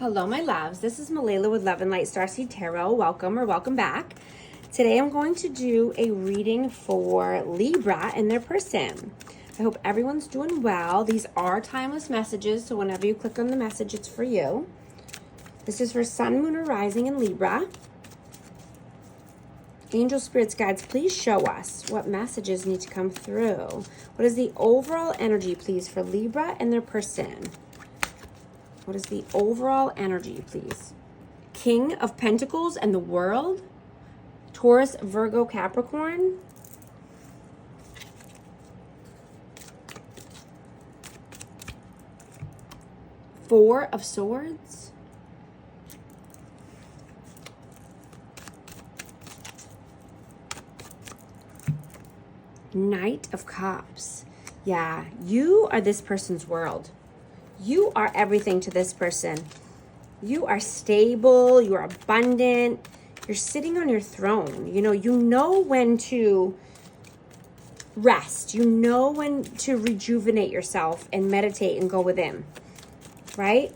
Hello, my loves. This is Malala with Love and Light Starseed Tarot. Welcome or welcome back. Today I'm going to do a reading for Libra and their person. I hope everyone's doing well. These are timeless messages, so whenever you click on the message, it's for you. This is for Sun, Moon, or Rising in Libra. Angel Spirits Guides, please show us what messages need to come through. What is the overall energy, please, for Libra and their person? What is the overall energy, please? King of Pentacles and the World. Taurus, Virgo, Capricorn. Four of Swords. Knight of Cups. Yeah, you are this person's world. You are everything to this person. You are stable, you are abundant, you're sitting on your throne. You know when to rest. You know when to rejuvenate yourself and meditate and go within, right?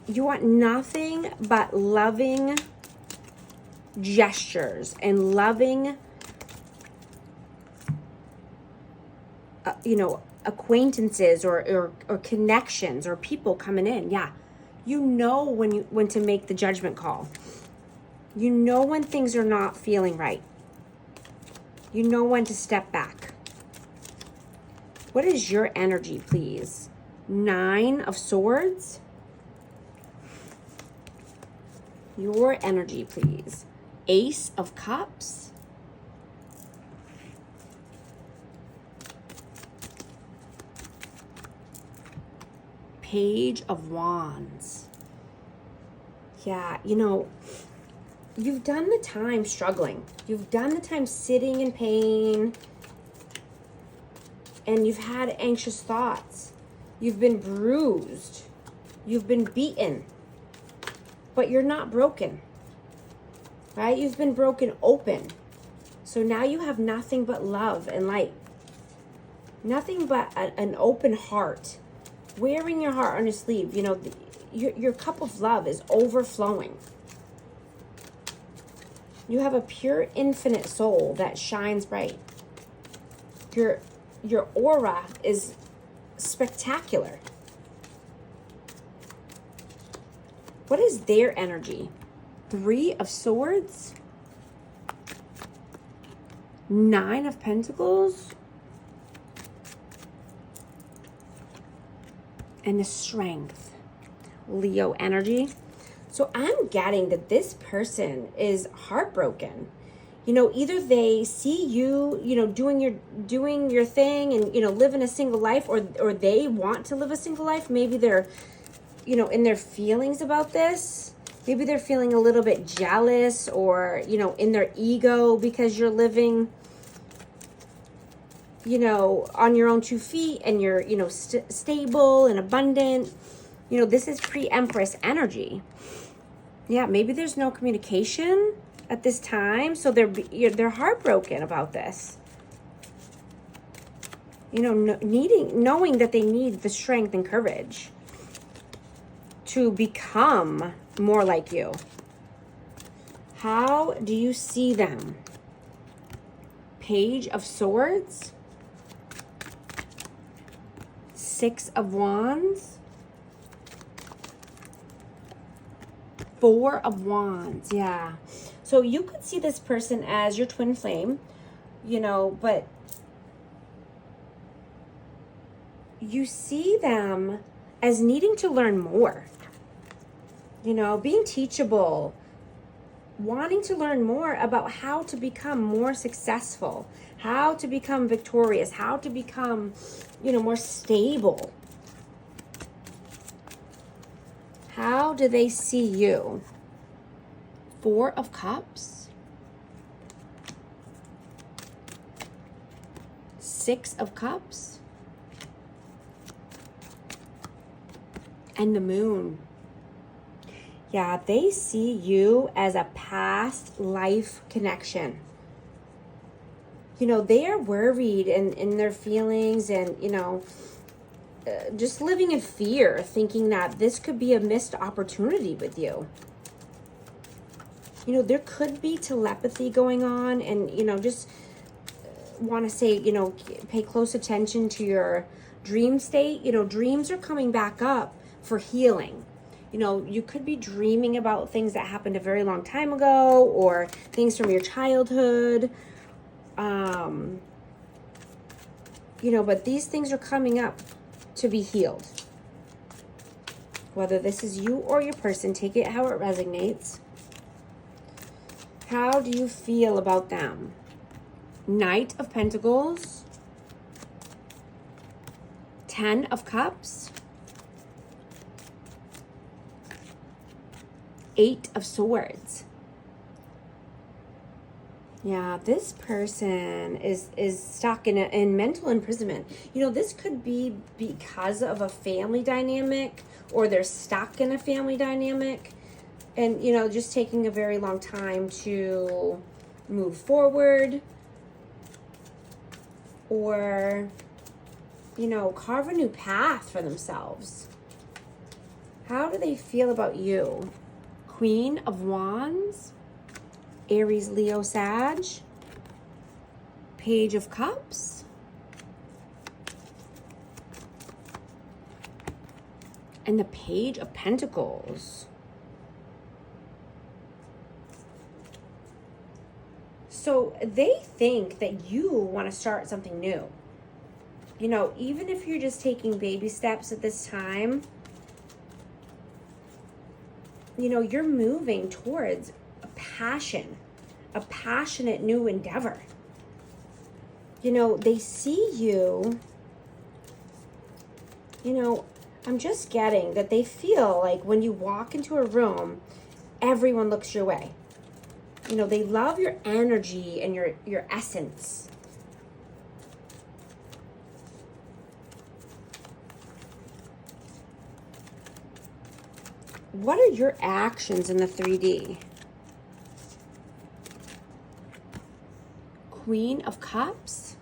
You want nothing but loving gestures and loving, acquaintances or connections or people coming in. Yeah. You know when to make the judgment call. You know when things are not feeling right. You know when to step back. What is your energy, please? Nine of Swords. Your energy, please. Ace of Cups. Page of Wands. Yeah, you've done the time struggling. You've done the time sitting in pain. And you've had anxious thoughts. You've been bruised. You've been beaten. But you're not broken. Right? You've been broken open. So now you have nothing but love and light. Nothing but an open heart. Wearing your heart on your sleeve, your cup of love is overflowing. You have a pure, infinite soul that shines bright. Your aura is spectacular. What is their energy? Three of Swords. Nine of Pentacles. And the Strength. Leo energy. So I'm getting that this person is heartbroken. Either they see you, doing your thing and, living a single life, or they want to live a single life. Maybe they're, in their feelings about this. Maybe they're feeling a little bit jealous or, in their ego because you're living, on your own 2 feet and you're, stable and abundant. This is pre-Empress energy. Yeah, maybe there's no communication at this time. So they're heartbroken about this. Knowing that they need the strength and courage to become more like you. How do you see them? Page of Swords. Six of Wands. Four of Wands. Yeah. So you could see this person as your twin flame, but you see them as needing to learn more, being teachable, wanting to learn more about how to become more successful, how to become victorious, how to become, more stable. How do they see you? Four of Cups. Six of Cups. And the Moon. Yeah, they see you as a past life connection. They are worried in their feelings and, just living in fear, thinking that this could be a missed opportunity with you. You know, there could be telepathy going on, and, you know, just want to say, you know, pay close attention to your dream state. You know, dreams are coming back up for healing. You know, you could be dreaming about things that happened a very long time ago, or things from your childhood. You know, but these things are coming up to be healed. Whether this is you or your person, take it how it resonates. How do you feel about them? Knight of Pentacles, 10 of Cups, 8 of Swords. Yeah, this person is stuck in mental imprisonment. You know, this could be because of a family dynamic, or they're stuck in a family dynamic, and, you know, just taking a very long time to move forward, or, you know, carve a new path for themselves. How do they feel about you? Queen of Wands, Aries, Leo, Sag, Page of Cups, and the Page of Pentacles. So they think that you want to start something new. You know, even if you're just taking baby steps at this time, you know, you're moving towards a passionate new endeavor. You know, they see you, you know, I'm just getting that they feel like when you walk into a room, everyone looks your way. You know, they love your energy and your essence. What are your actions in the 3D? Queen of Cups,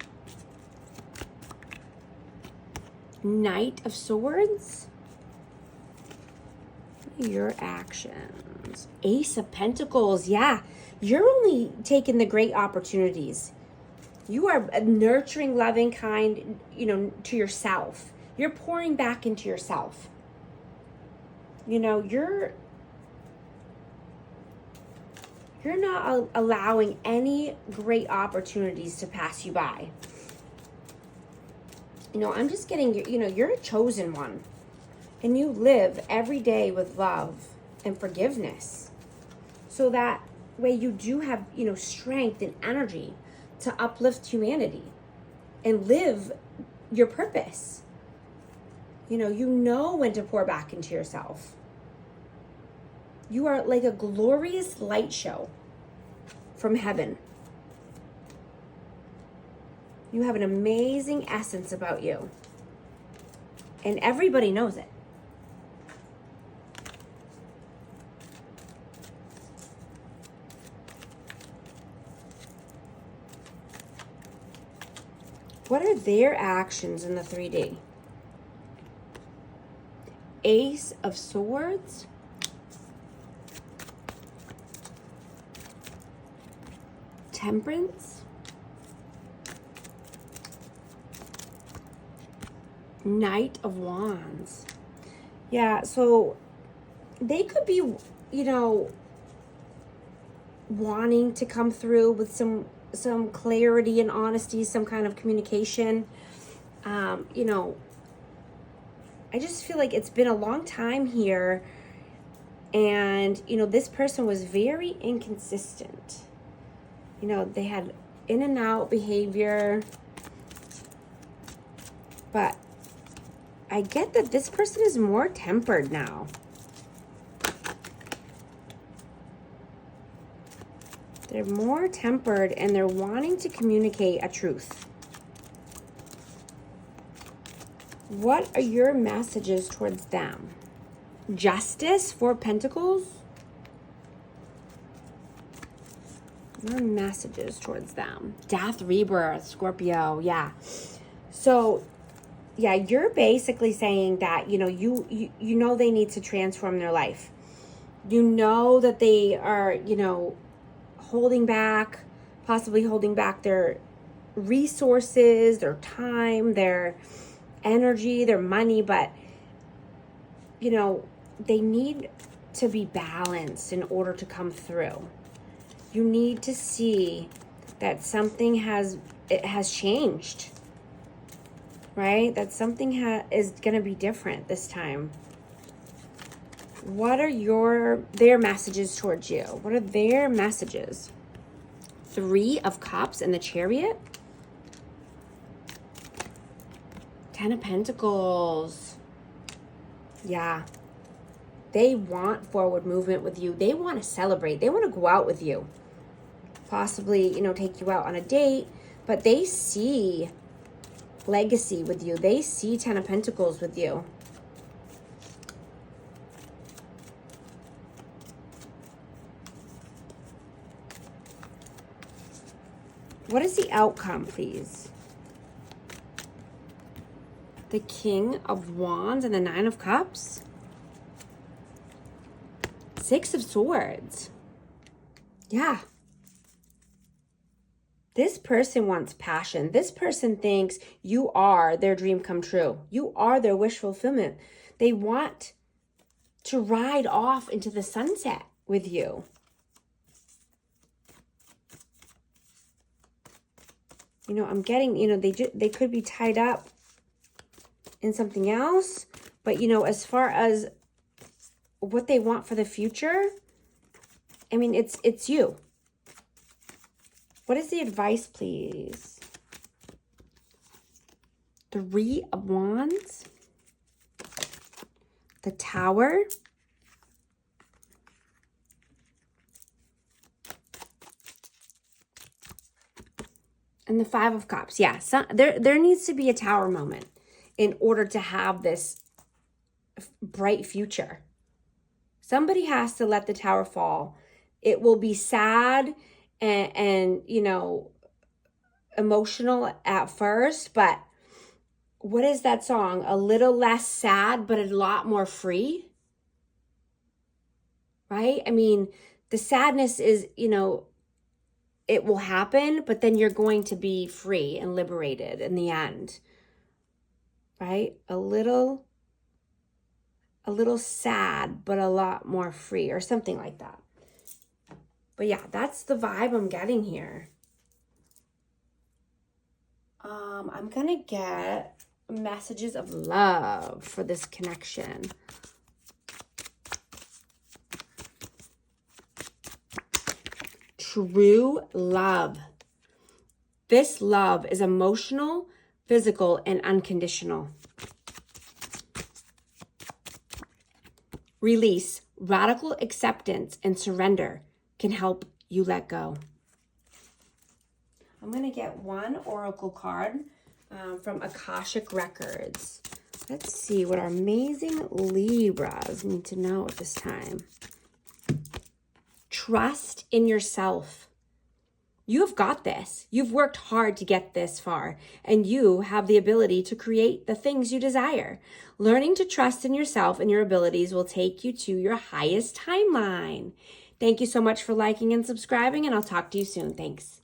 Knight of Swords. What are your actions? Ace of Pentacles. Yeah, you're only taking the great opportunities. You are nurturing, loving, kind, you know, to yourself. You're pouring back into yourself. You know, you're not allowing any great opportunities to pass you by. You know, I'm just getting, you know, you're a chosen one. And you live every day with love and forgiveness. So that way you do have, you know, strength and energy to uplift humanity and live your purpose. You know when to pour back into yourself. You are like a glorious light show from heaven. You have an amazing essence about you. And everybody knows it. What are their actions in the 3D? Ace of Swords, Temperance, Knight of Wands. Yeah, so they could be, you know, wanting to come through with some clarity and honesty, some kind of communication. You know, I just feel like it's been a long time here, and, you know, this person was very inconsistent. You know, they had in and out behavior, but I get that this person is more tempered now. They're more tempered and they're wanting to communicate a truth. What are your messages towards them? Justice, 4 Pentacles. Your messages towards them. Death, rebirth, Scorpio. Yeah. So Yeah, you're basically saying that, you know they need to transform their life. You know that they are, holding back, possibly holding back their resources, their time, their energy, their money, but they need to be balanced in order to come through. You need to see that something has changed, right? That something is going to be different this time. What are their messages towards you? What are their messages? 3 of Cups and the Chariot. 10 of Pentacles. Yeah. They want forward movement with you. They want to celebrate. They want to go out with you. Possibly, take you out on a date. But they see legacy with you. They see 10 of Pentacles with you. What is the outcome, please? The King of Wands and the 9 of Cups. 6 of Swords. Yeah. This person wants passion. This person thinks you are their dream come true. You are their wish fulfillment. They want to ride off into the sunset with you. I'm getting, they could be tied up in something else. But, as far as what they want for the future, I mean, it's you. What is the advice, please? 3 of Wands. The Tower. And the 5 of Cups. Yeah, there needs to be a tower moment in order to have this bright future. Somebody has to let the tower fall. It will be sad and emotional at first, but what is that song? A little less sad, but a lot more free, right? I mean, the sadness is, it will happen, but then you're going to be free and liberated in the end, right? A little sad, but a lot more free, or something like that. But yeah, that's the vibe I'm getting here. I'm going to get messages of love for this connection. True love. This love is emotional, physical, and unconditional. Release, radical acceptance, and surrender can help you let go. I'm going to get one oracle card from Akashic Records. Let's see what our amazing Libras need to know at this time. Trust in yourself. You have got this. You've worked hard to get this far, and you have the ability to create the things you desire. Learning to trust in yourself and your abilities will take you to your highest timeline. Thank you so much for liking and subscribing, and I'll talk to you soon. Thanks.